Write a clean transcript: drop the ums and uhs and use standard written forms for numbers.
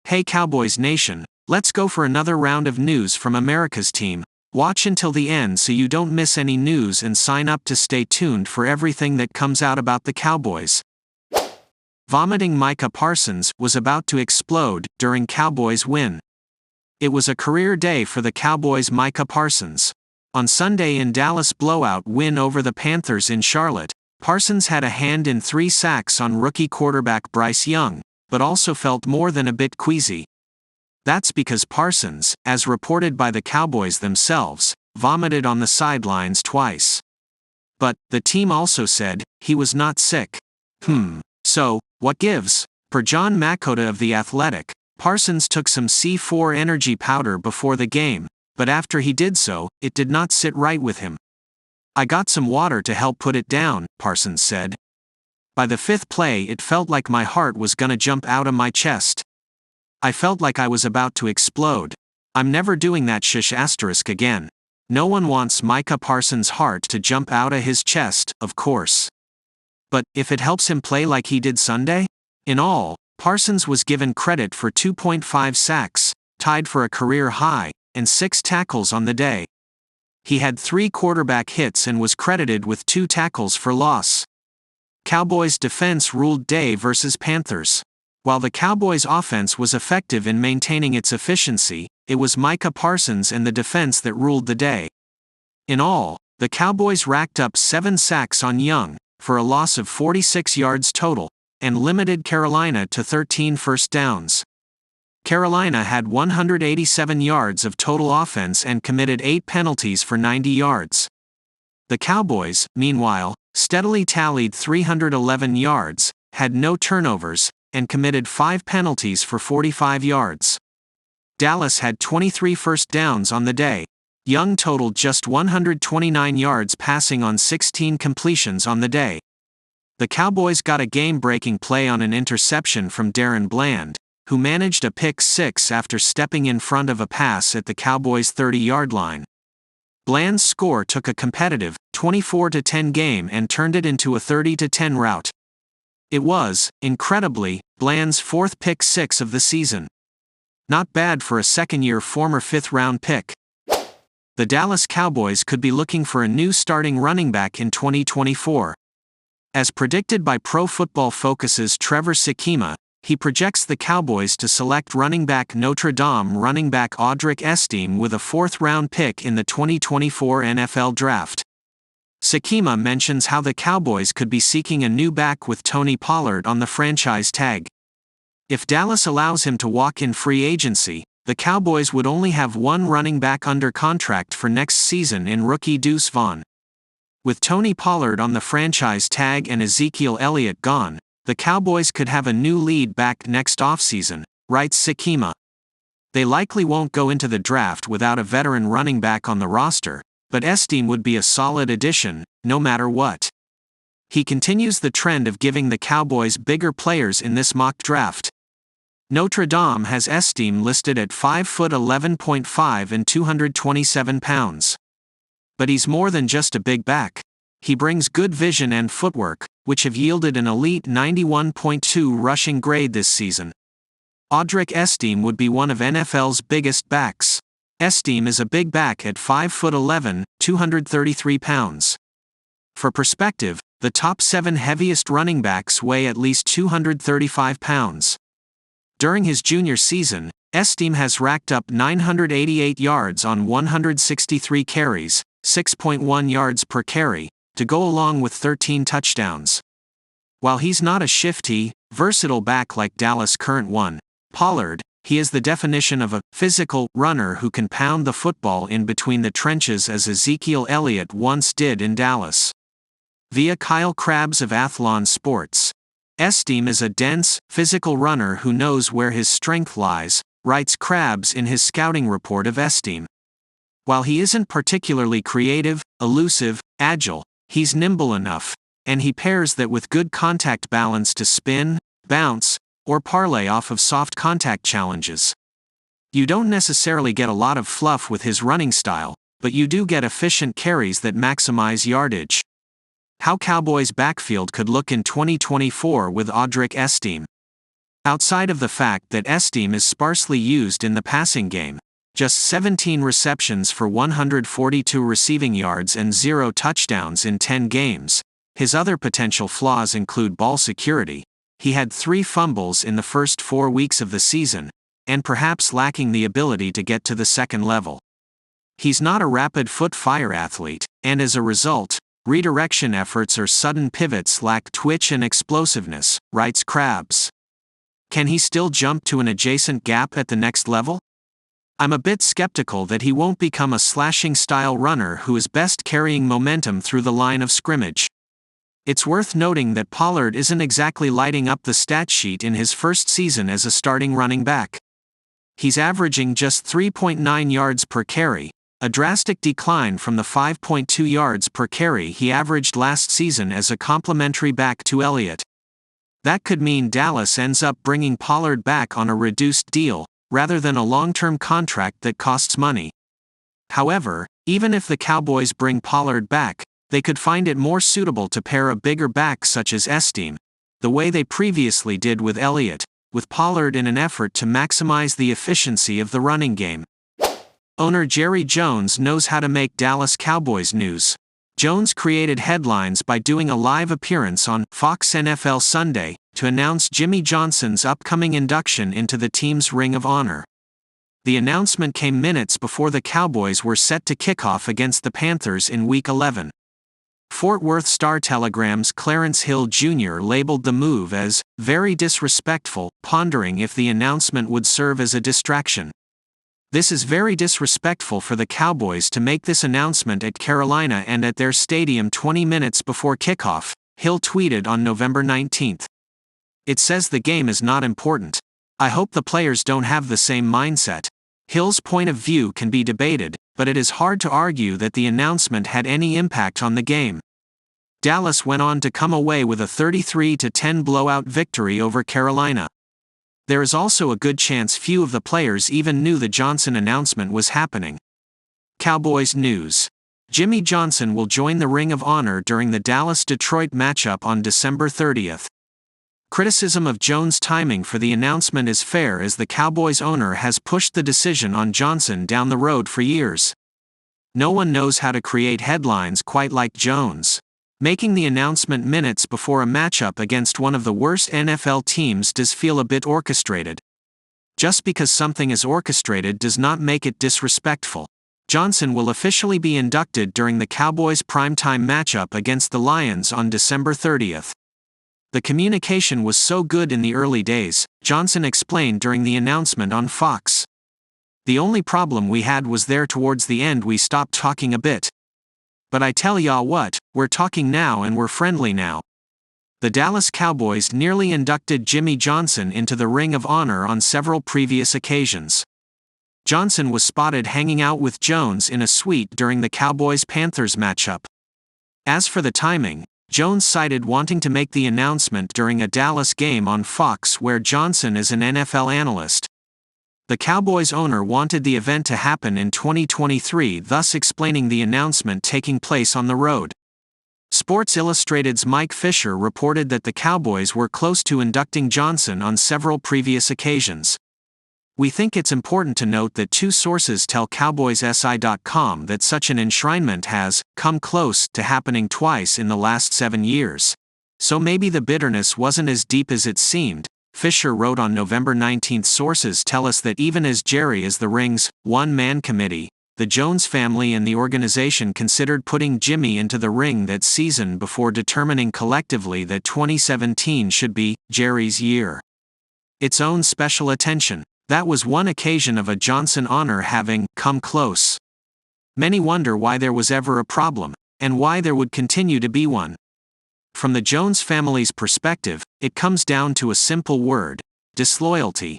Hey Cowboys Nation, let's go for another round of news from America's team. Watch until the end so you don't miss any news and sign up to stay tuned for everything that comes out about the Cowboys. Vomiting Micah Parsons was about to explode during Cowboys win. It was a career day for the Cowboys' Micah Parsons. On Sunday in Dallas' blowout win over the Panthers in Charlotte, Parsons had a hand in 3 sacks on rookie quarterback Bryce Young, but also felt more than a bit queasy. That's because Parsons, as reported by the Cowboys themselves, vomited on the sidelines twice. But, the team also said, he was not sick. So, what gives? Per John Makota of The Athletic, Parsons took some C4 energy powder before the game, but after he did so, it did not sit right with him. I got some water to help put it down, Parsons said. By the 5th play it felt like my heart was gonna jump out of my chest. I felt like I was about to explode. I'm never doing that again. No one wants Micah Parsons' heart to jump out of his chest, of course. But, if it helps him play like he did Sunday? In all, Parsons was given credit for 2.5 sacks, tied for a career high, and 6 tackles on the day. He had 3 quarterback hits and was credited with 2 tackles for loss. Cowboys' defense ruled day versus Panthers. While the Cowboys' offense was effective in maintaining its efficiency, it was Micah Parsons and the defense that ruled the day. In all, the Cowboys racked up 7 sacks on Young, for a loss of 46 yards total, and limited Carolina to 13 first downs. Carolina had 187 yards of total offense and committed 8 penalties for 90 yards. The Cowboys, meanwhile, steadily tallied 311 yards, had no turnovers, and committed 5 penalties for 45 yards. Dallas had 23 first downs on the day. Young totaled just 129 yards passing on 16 completions on the day. The Cowboys got a game-breaking play on an interception from Darren Bland, who managed a pick 6 after stepping in front of a pass at the Cowboys' 30-yard line. Bland's score took a competitive 24-10 game and turned it into a 30-10 rout. It was, incredibly, Bland's 4th pick 6 of the season. Not bad for a second-year former 5th-round pick. The Dallas Cowboys could be looking for a new starting running back in 2024. As predicted by Pro Football Focus's Trevor Sikkema, he projects the Cowboys to select running back Notre Dame running back Audric Estime with a 4th-round pick in the 2024 NFL Draft. Sikkema mentions how the Cowboys could be seeking a new back with Tony Pollard on the franchise tag. If Dallas allows him to walk in free agency, the Cowboys would only have 1 running back under contract for next season in rookie Deuce Vaughn. With Tony Pollard on the franchise tag and Ezekiel Elliott gone, the Cowboys could have a new lead back next offseason, writes Sikkema. They likely won't go into the draft without a veteran running back on the roster, but Estime would be a solid addition, no matter what. He continues the trend of giving the Cowboys bigger players in this mock draft. Notre Dame has Estime listed at 5'11.5" and 227 pounds. But he's more than just a big back. He brings good vision and footwork, which have yielded an elite 91.2 rushing grade this season. Audric Estime would be one of NFL's biggest backs. Estime is a big back at 5'11", 233 pounds. For perspective, the top 7 heaviest running backs weigh at least 235 pounds. During his junior season, Estime has racked up 988 yards on 163 carries, 6.1 yards per carry, to go along with 13 touchdowns. While he's not a shifty, versatile back like Dallas' current one, Pollard, he is the definition of a physical runner who can pound the football in between the trenches as Ezekiel Elliott once did in Dallas. Via Kyle Krabs of Athlon Sports. Estime is a dense, physical runner who knows where his strength lies, writes Krabs in his scouting report of Estime. While he isn't particularly creative, elusive, agile, he's nimble enough, and he pairs that with good contact balance to spin, bounce, or parlay off of soft contact challenges. You don't necessarily get a lot of fluff with his running style, but you do get efficient carries that maximize yardage. How Cowboys' backfield could look in 2024 with Audric Estime. Outside of the fact that Esteem is sparsely used in the passing game, just 17 receptions for 142 receiving yards and 0 touchdowns in 10 games, his other potential flaws include ball security. He had 3 fumbles in the first 4 weeks of the season, and perhaps lacking the ability to get to the second level. He's not a rapid foot-fire athlete, and as a result, redirection efforts or sudden pivots lack twitch and explosiveness, writes Krabs. Can he still jump to an adjacent gap at the next level? I'm a bit skeptical that he won't become a slashing-style runner who is best carrying momentum through the line of scrimmage. It's worth noting that Pollard isn't exactly lighting up the stat sheet in his first season as a starting running back. He's averaging just 3.9 yards per carry, a drastic decline from the 5.2 yards per carry he averaged last season as a complementary back to Elliott. That could mean Dallas ends up bringing Pollard back on a reduced deal, rather than a long-term contract that costs money. However, even if the Cowboys bring Pollard back, they could find it more suitable to pair a bigger back such as Esteem, the way they previously did with Elliott, with Pollard in an effort to maximize the efficiency of the running game. Owner Jerry Jones knows how to make Dallas Cowboys news. Jones created headlines by doing a live appearance on Fox NFL Sunday to announce Jimmy Johnson's upcoming induction into the team's Ring of Honor. The announcement came minutes before the Cowboys were set to kick off against the Panthers in Week 11. Fort Worth Star-Telegram's Clarence Hill Jr. labeled the move as very disrespectful, pondering if the announcement would serve as a distraction. This is very disrespectful for the Cowboys to make this announcement at Carolina and at their stadium 20 minutes before kickoff, Hill tweeted on November 19. It says the game is not important. I hope the players don't have the same mindset. Hill's point of view can be debated, but it is hard to argue that the announcement had any impact on the game. Dallas went on to come away with a 33-10 blowout victory over Carolina. There is also a good chance few of the players even knew the Johnson announcement was happening. Cowboys news. Jimmy Johnson will join the Ring of Honor during the Dallas-Detroit matchup on December 30th. Criticism of Jones' timing for the announcement is fair as the Cowboys owner has pushed the decision on Johnson down the road for years. No one knows how to create headlines quite like Jones. Making the announcement minutes before a matchup against one of the worst NFL teams does feel a bit orchestrated. Just because something is orchestrated does not make it disrespectful. Johnson will officially be inducted during the Cowboys' primetime matchup against the Lions on December 30th. The communication was so good in the early days, Johnson explained during the announcement on Fox. The only problem we had was there towards the end we stopped talking a bit. But I tell y'all what, we're talking now and we're friendly now. The Dallas Cowboys nearly inducted Jimmy Johnson into the Ring of Honor on several previous occasions. Johnson was spotted hanging out with Jones in a suite during the Cowboys-Panthers matchup. As for the timing, Jones cited wanting to make the announcement during a Dallas game on Fox where Johnson is an NFL analyst. The Cowboys owner wanted the event to happen in 2023, thus explaining the announcement taking place on the road. Sports Illustrated's Mike Fisher reported that the Cowboys were close to inducting Johnson on several previous occasions. We think it's important to note that 2 sources tell CowboysSI.com that such an enshrinement has come close to happening twice in the last 7 years. So maybe the bitterness wasn't as deep as it seemed, Fisher wrote on November 19. Sources tell us that even as Jerry is the Ring's one-man committee, the Jones family and the organization considered putting Jimmy into the ring that season before determining collectively that 2017 should be Jerry's year. Its own special attention. That was one occasion of a Johnson honor having come close. Many wonder why there was ever a problem, and why there would continue to be one. From the Jones family's perspective, it comes down to a simple word: disloyalty.